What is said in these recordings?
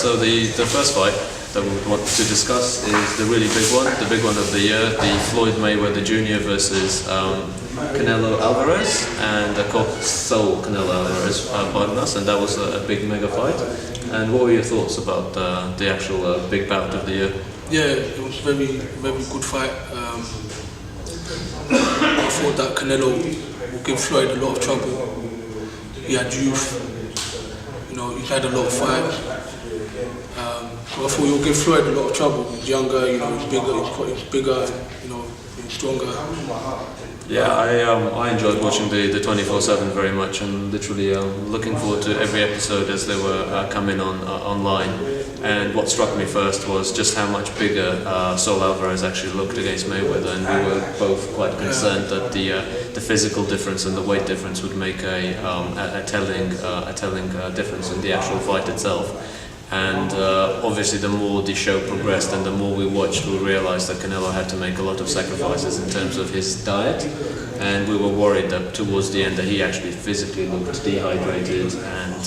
so the first fight that we want to discuss is the really big one of the year, the Floyd Mayweather Jr. versus Canelo Alvarez, and Saul Canelo Alvarez fighting us, and that was a big mega fight. And what were your thoughts about the actual big bout of the year? Yeah, it was very good fight. I thought that Canelo would give Floyd a lot of trouble. He had youth, you know, he's had a lot of fights. So I thought he would give Floyd a lot of trouble. He's younger, you know, he's bigger, you know, he's stronger. Yeah, I enjoyed watching the 24/7 very much, and literally looking forward to every episode as they were coming on online. And what struck me first was just how much bigger Saul Alvarez actually looked against Mayweather, and we were both quite concerned that the physical difference and the weight difference would make a telling difference in the actual fight itself. And obviously the more the show progressed and the more we watched, we realized that Canelo had to make a lot of sacrifices in terms of his diet, and we were worried that towards the end that he actually physically looked dehydrated and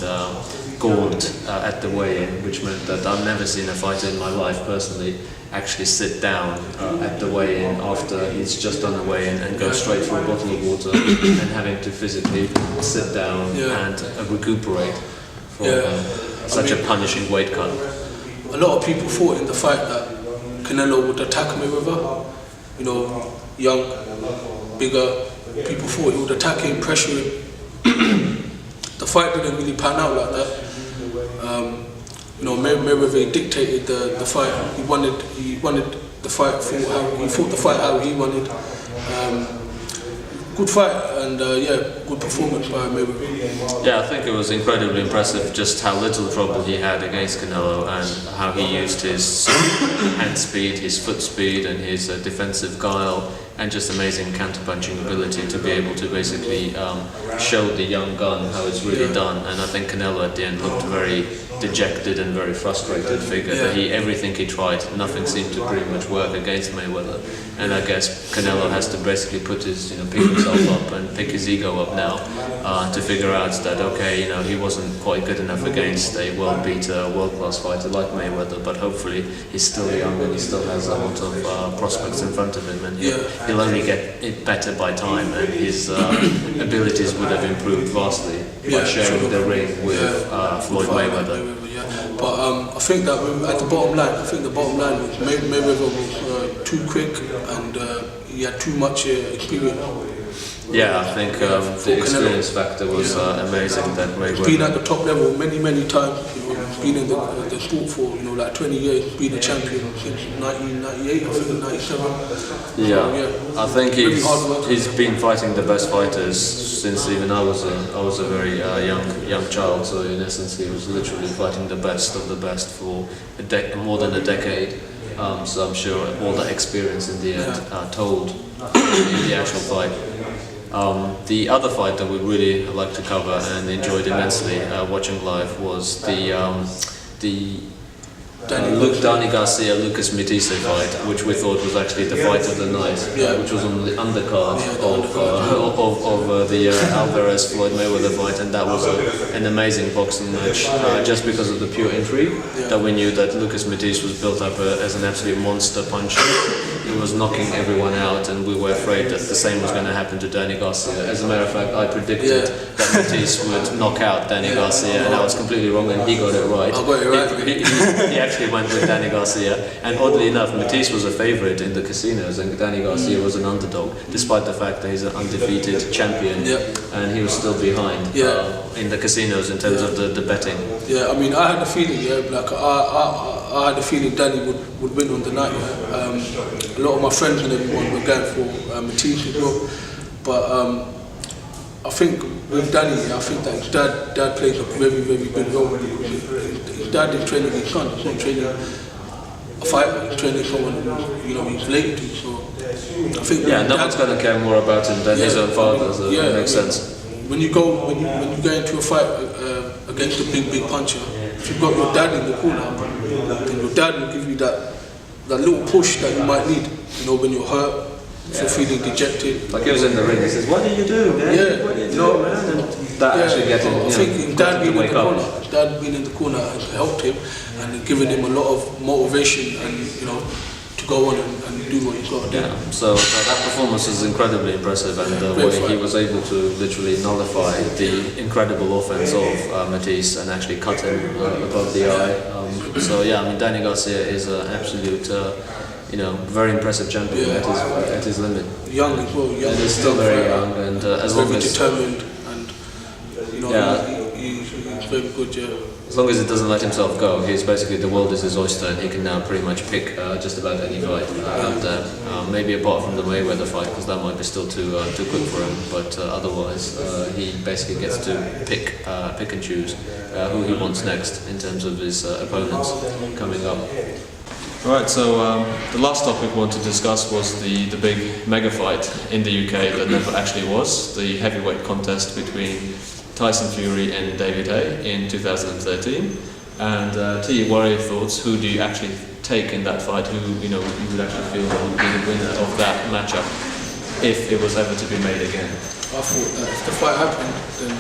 gaunt at the weigh-in, which meant that I've never seen a fighter in my life personally actually sit down at the weigh-in after he's just done a weigh-in and go straight for a bottle of water and having to physically sit down and recuperate from such a punishing weight cut. A lot of people thought in the fight that Canelo would attack Mayweather. You know, young, bigger, people thought he would attack him, pressure him. The fight didn't really pan out like that. You know, Mayweather dictated the fight. He wanted the fight he fought the fight how he wanted. Good fight, and good performance by Mayweather. Yeah, I think it was incredibly impressive just how little trouble he had against Canelo, and how he used his hand speed, his foot speed, and his defensive guile, and just amazing counter-punching ability to be able to basically show the young gun how it's really done. And I think Canelo at the end looked very dejected and very frustrated, figured that everything he tried, nothing seemed to pretty much work against Mayweather. And I guess Canelo has to basically put his, pick himself up and pick his ego up now to figure out that, okay, he wasn't quite good enough against a world-class fighter like Mayweather, but hopefully he's still young and he still has a lot of prospects in front of him, and he'll only get it better by time, and his abilities would have improved vastly by sharing the ring with Floyd Mayweather. But I think that at the bottom line, was Mayweather was too quick, and he had too much experience. Yeah, I think the experience factor was amazing. That Mayweather. He's been at the top level many times. He's been in the sport for like 20 years. He's been a champion since 1998, I think, 97. I think he's been fighting the best fighters since even I was a very young child. So in essence, he was literally fighting the best of the best for more than a decade. So I'm sure all that experience in the end told in the actual fight. The other fight that we really like to cover and enjoyed immensely watching live was the Danny Garcia Lucas Matthysse fight, which we thought was actually the fight of the night, which was on the undercard of the Alvarez Floyd Mayweather fight, and that was an amazing boxing match, just because of the pure intrigue that we knew that Lucas Matthysse was built up as an absolute monster puncher. He was knocking everyone out, and we were afraid that the same was going to happen to Danny Garcia. As a matter of fact, I predicted that Matthysse would knock out Danny Garcia, and I was completely wrong, and he got it right. I got it right. He actually went with Danny Garcia, and oddly enough, Matthysse was a favourite in the casinos, and Danny Garcia was an underdog, despite the fact that he's an undefeated champion, and he was still behind in the casinos in terms of the betting. Yeah, I mean, I had a feeling, I had a feeling Danny would win on the night. A lot of my friends and everyone were going for Matthysse as well, but I think with Danny, I think that his dad plays a very big role. His dad is training his son. He's not training a fighter. He's training someone he's related to. So I think no one's going to care more about him than his own father. So it makes sense. When you go into a fight against a big puncher, if you've got your dad in the corner, then your dad will give you that little push that you might need. When you're hurt. If you're feeling dejected. Like he was in the ring, he says, "What did you do, man? What did you do, man?" And that actually gets him. I think his dad being in the corner, and helped him, and giving him a lot of motivation and to go on and do what he's got to do. Yeah, so that performance was incredibly impressive, and the way he was able to literally nullify the incredible offense of Matthysse and actually cut him above the eye. So yeah, I mean, Danny Garcia is an absolute, very impressive champion at his limit. Young as well. Young. And he's still very young, and as long as determined, and he's very good. Yeah. As long as he doesn't let himself go, he's basically, the world is his oyster, and he can now pretty much pick just about any fight out there. Maybe apart from the Mayweather fight, because that might be still too quick for him. But otherwise, he basically gets to pick and choose who he wants next in terms of his opponents coming up. Right, so the last topic we want to discuss was the big mega fight in the UK that never actually was, the heavyweight contest between Tyson Fury and David Haye in 2013. And T, what are your thoughts? Who do you actually take in that fight? Who you would actually feel would be the winner of that matchup if it was ever to be made again? I thought that if the fight happened, then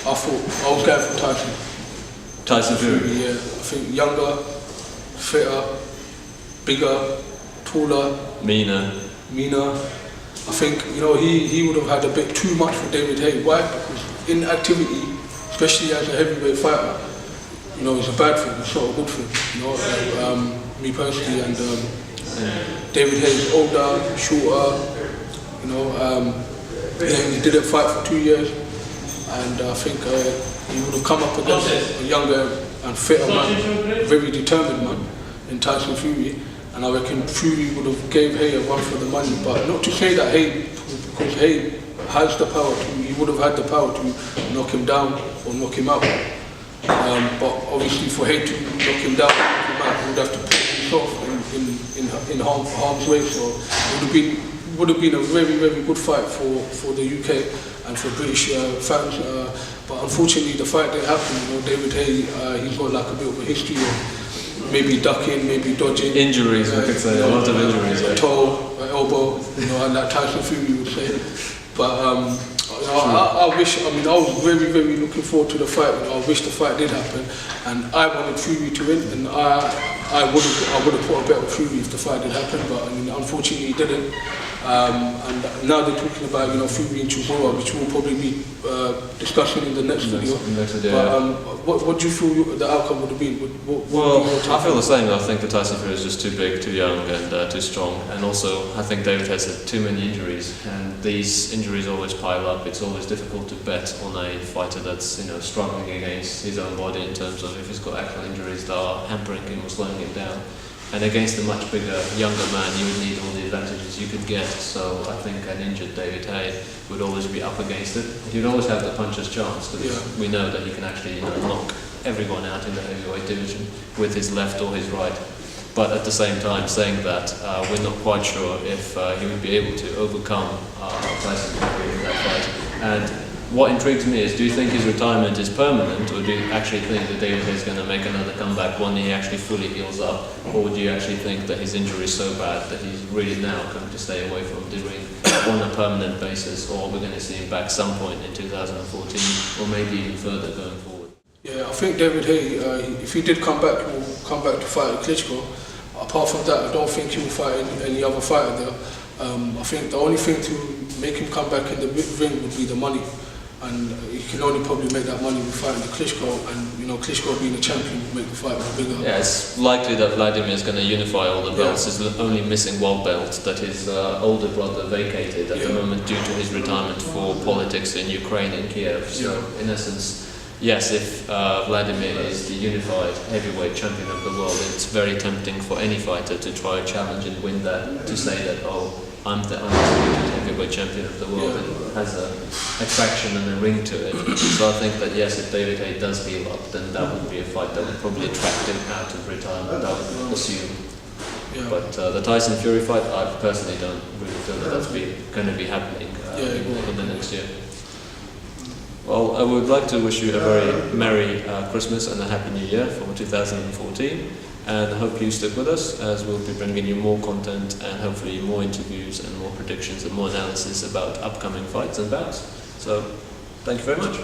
I was going for Tyson. Tyson Fury? Yeah, I think younger, fitter, bigger, taller, meaner. I think he would have had a bit too much for David Haye. Why? Because inactivity, especially as a heavyweight fighter, is a bad thing. It's not a good thing. Me personally, and David Haye is older, shorter. He didn't fight for 2 years, and I think he would have come up against a younger and fitter man, very determined man in Tyson Fury. And I reckon Fury would have gave Haye a run for the money, but not to say that Haye, because Haye has the power he would have had the power to knock him down or knock him out. But obviously for Haye to knock him down, he would have to put himself in harm's way. So it would have been a very, very good fight for the UK and for British fans. But unfortunately the fight didn't happen. David Haye, he's got like a bit of a history of maybe ducking, maybe dodging. Injuries, we could say, a lot of injuries. Toe, elbow, and like Tyson Fury would say. But I wish, I was very, very looking forward to the fight. I wish the fight did happen, and I wanted Fury to win, and I would have put a bet on Fury if the fight did happen, but unfortunately it didn't. And now they're talking about Fury and Chisora, which we'll probably be discussing in the next video. But what do you feel the outcome would have been? I feel the same. I think that Tyson Fury is just too big, too young, and too strong. And also, I think David has had too many injuries, and these injuries always pile up. It's always difficult to bet on a fighter that's struggling against his own body in terms of if he's got actual injuries that are hampering him or slowing him down. And against a much bigger, younger man, you would need all the advantages you could get. So I think an injured David Haye would always be up against it. He would always have the puncher's chance, because we know that he can actually knock everyone out in the heavyweight division with his left or his right. But at the same time, saying that, we're not quite sure if he would be able to overcome Tyson Fury in that fight. And what intrigues me is, do you think his retirement is permanent, or do you actually think that David Haye is going to make another comeback when he actually fully heals up? Or do you actually think that his injury is so bad that he's really now going to stay away from the ring on a permanent basis, or we're going to see him back some point in 2014, or maybe even further going forward? Yeah, I think David Haye, if he did come back, he will come back to fight Klitschko. Apart from that, I don't think he will fight any other fighter there. I think the only thing to make him come back in the ring would be the money. And he can only probably make that money with fighting the Klitschko, and Klitschko being a champion would make the fight more bigger. Yeah, it's likely that Vladimir is going to unify all the belts. He's the only missing world belt that his older brother vacated at the moment due to his retirement for politics in Ukraine and Kiev. So in essence, yes, if Vladimir is the unified heavyweight champion of the world, it's very tempting for any fighter to try a challenge and win that, to say that, oh, I'm the undisputed heavyweight champion of the world. It has a attraction and a ring to it. So I think that yes, if David Haye does heal up, then that would be a fight that would probably attract him out of retirement, I would assume. But the Tyson Fury fight, I personally don't really feel that that's going to be happening in the next year. Well, I would like to wish you a very Merry Christmas and a Happy New Year for 2014. And I hope you stick with us, as we'll be bringing you more content and hopefully more interviews and more predictions and more analysis about upcoming fights and bouts. So, thank you very much.